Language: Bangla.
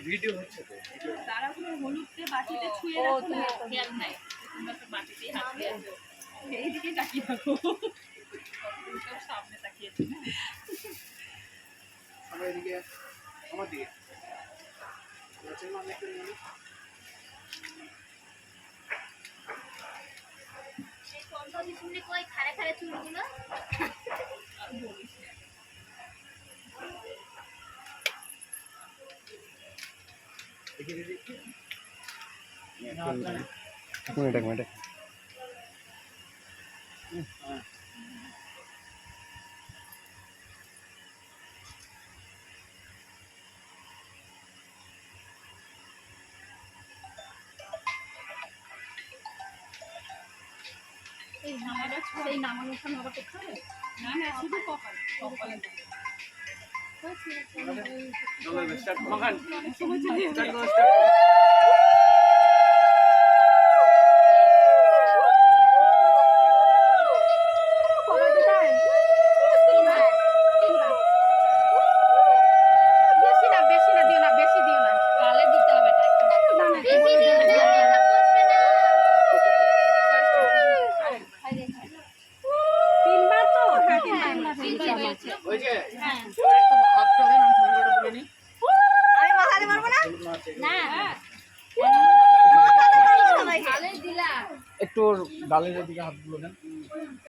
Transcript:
ভিডিও হচ্ছে তো তারা কোনো হলুদকে বাটিতে ছুঁয়ে রাখো না, খেয়াল নাই তোমরা তো বাটিতেই হাত দিয়ে আছো, এইদিকে তাকিয়ে থাকো, সব সামনে তাকিয়েছি না। আমার এদিকে আমার দিকে কই খাড়া খাড়া চুলগুলো এক মিনিট এই নামাটা এই নামানোর সময় আবার করতে হবে না, না শুধু কপাল কপালে বেশি না দিও না, বেশি দিও না, গালে দিতে হবে না, বেশি দিও না তিনবার তো ওই যে হ্যাঁ হাতটা ধরে আমি ছবিটা তুলে নিই আমি মাথাতে মারবো না না গালে দিলা একটু ওর গালের দিকে হাতগুলো দেন